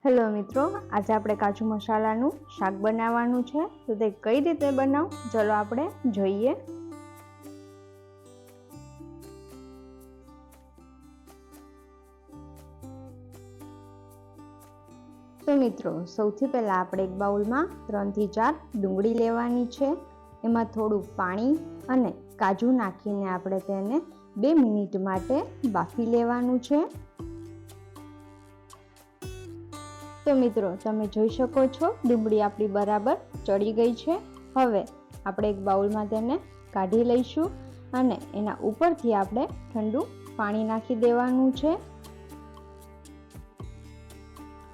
Hello મિત્રો, આજે આપણે કાજુ મસાલાનું શાક બનાવવાનું છે. તો તે કઈ રીતે બનાવ ચલો આપણે જોઈએ. તો મિત્રો, સૌથી પહેલા આપણે એક બાઉલમાં 3 થી 4 ડુંગળી લેવાની છે. એમાં થોડું પાણી અને કાજુ નાખીને આપણે તેને 2 મિનિટ માટે બાફી લેવાનું છે. તો મિત્રો, તમે જોઈ શકો છો ડુંગળી આપણી બરાબર ચડી ગઈ છે. હવે આપણે એક બાઉલમાં તેને કાઢી લઈશું અને એના ઉપરથી આપણે ઠંડુ પાણી નાખી દેવાનું છે.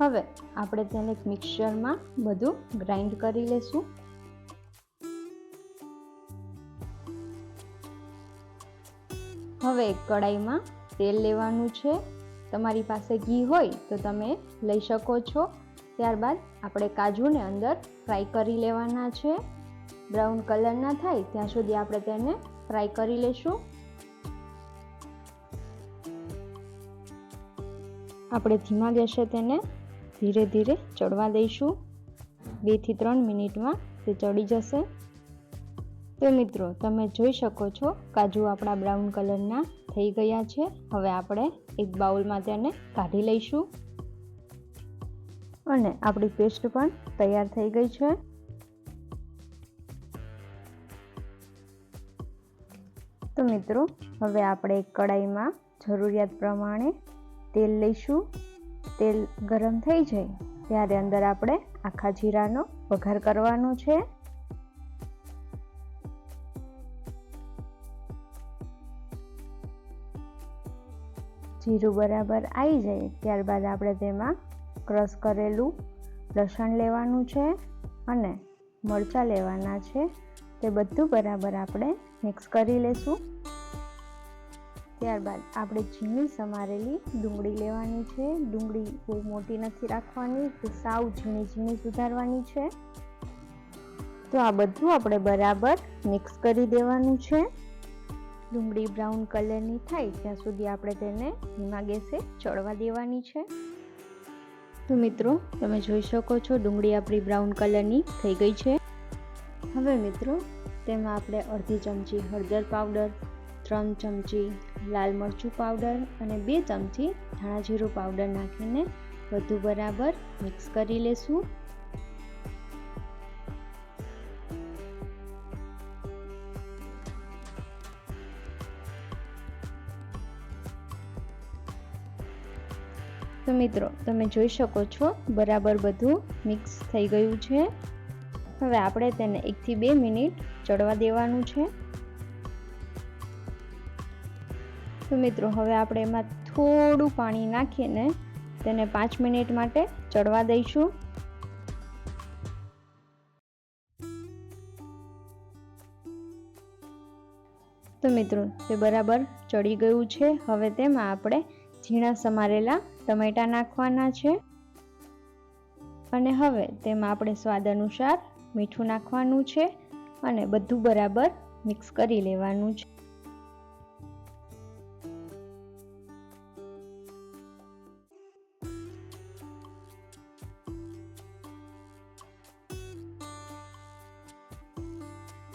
હવે આપણે તેને મિક્સરમાં બધું ગ્રાઇન્ડ કરી લેશું. હવે એક કડાઈમાં તેલ લેવાનું છે. તમારી પાસે ઘી હોય તો તમે લઈ શકો છો. ત્યારબાદ આપણે કાજુને અંદર ફ્રાય કરી લેવાના છે. બ્રાઉન કલર ના થાય ત્યાં સુધી આપણે તેને ફ્રાય કરી લેશું. આપણે ધીમા ગેસે તેને ધીરે ધીરે ચડવા દઈશું. 2 થી 3 મિનિટમાં તે ચડી જશે. તો મિત્રો, તમે જોઈ શકો છો કાજુ આપણા બ્રાઉન કલરના થઈ ગયા છે. હવે આપણે એક બાઉલમાં તેને કાઢી લઈશું અને આપણી પેસ્ટ પણ તૈયાર થઈ ગઈ છે. તો મિત્રો, હવે આપણે એક કડાઈમાં જરૂરિયાત પ્રમાણે તેલ લઈશું. તેલ ગરમ થઈ જાય ત્યારે અંદર આપણે આખા જીરાનો વઘાર કરવાનો છે. જીરું બરાબર આવી જાય ત્યારબાદ આપણે તેમાં ક્રશ કરેલું લસણ લેવાનું છે અને મરચાં લેવાના છે. તે બધું બરાબર આપણે મિક્સ કરી લેશું. ત્યારબાદ આપણે ઝીણી સમારેલી ડુંગળી લેવાની છે. ડુંગળી બહુ મોટી નથી રાખવાની, તે સાવ ઝીણી ઝીણી સુધારવાની છે. તો આ બધું આપણે બરાબર મિક્સ કરી દેવાનું છે. ડુંગળી બ્રાઉન કલરની થાય ત્યાં સુધી આપણે તેને ધીમા ગેસે ચડવા દેવાની છે. તો મિત્રો, તમે જોઈ શકો છો ડુંગળી આપણી બ્રાઉન કલરની થઈ ગઈ છે. હવે મિત્રો, તેમાં આપણે અડધી ચમચી હળદર પાવડર, 3 ચમચી લાલ મરચું પાવડર અને 2 ચમચી ધાણા જીરું પાવડર નાખીને બધું બરાબર મિક્સ કરી લેશું. તો મિત્રો, તમે જોઈ શકો છો બરાબર બધું મિક્સ થઈ ગયું છે. હવે આપણે તેને 1 થી 2 મિનિટ ચડવા દેવાનું છે. તો મિત્રો, હવે આપણે એમાં થોડું પાણી નાખીને તેને 5 મિનિટ માટે ચડવા દઈશું. તો મિત્રો, તે બરાબર ચડી ગયું છે. હવે તેમાં આપણે ઝીણા સમારેલા ટમેટા નાખવાના છે અને હવે તેમાં આપણે સ્વાદ અનુસાર મીઠું નાખવાનું છે અને બધું બરાબર મિક્સ કરી લેવાનું છે.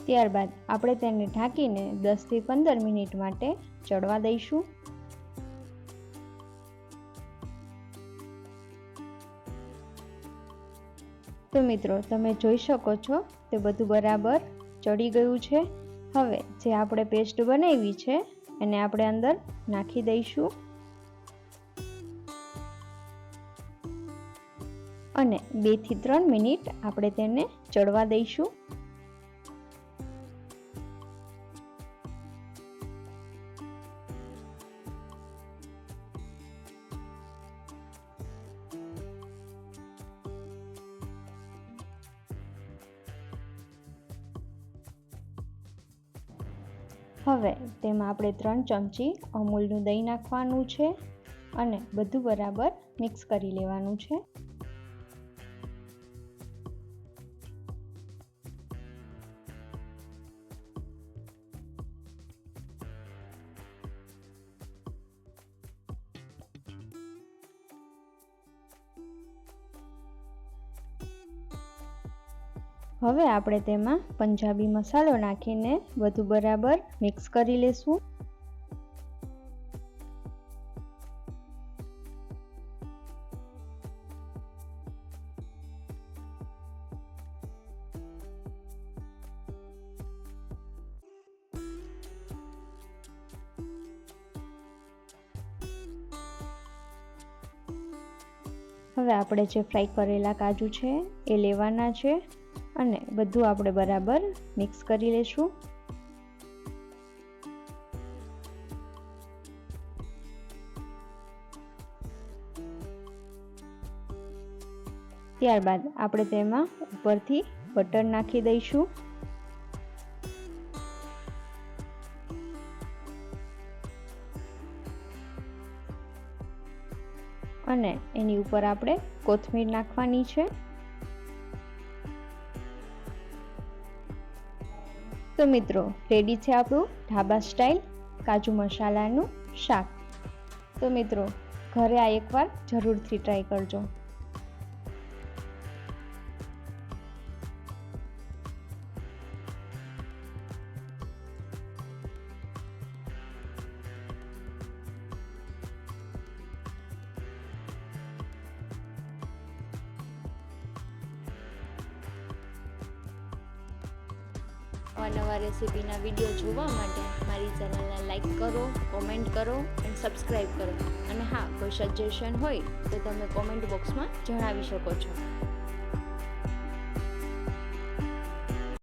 ત્યારબાદ આપણે તેને ઢાંકીને 10 થી 15 મિનિટ માટે ચડવા દઈશું. તો મિત્રો, તમે જોઈ શકો છો તે બધું બરાબર ચડી ગયું છે. હવે જે આપણે પેસ્ટ બનાવી છે એને આપણે અંદર નાખી દઈશું અને 2 થી 3 મિનિટ આપણે તેને ચડવા દઈશું. હવે તેમાં આપણે 3 ચમચી અમૂલનું દહીં નાખવાનું છે અને બધું બરાબર મિક્સ કરી લેવાનું છે. હવે આપણે તેમાં પંજાબી મસાલો નાખીને બધું બરાબર મિક્સ કરી લેશું। હવે આપણે જે ફ્રાય કરેલા કાજુ છે એ લેવાના છે અને બધું આપણે બરાબર મિક્સ કરી લેશું। ત્યારબાદ આપણે તેમાં ઉપરથી બટર નાખી દઈશું। અને એની ઉપર આપણે કોથમીર નાખવાની છે। તો મિત્રો રેડી છે આપણું ઢાબા સ્ટાઇલ કાજુ મસાલાનું શાક। તો મિત્રો ઘરે આ એકવાર જરૂરથી ટ્રાય કરજો। નવા રેસીપીના વિડીયો જોવા માટે મારી ચેનલને લાઈક કરો, કોમેન્ટ કરો અને સબસ્ક્રાઈબ કરો। અને હા, કોઈ સજેશન હોય તો તમે કોમેન્ટ બોક્સમાં જણાવી શકો છો।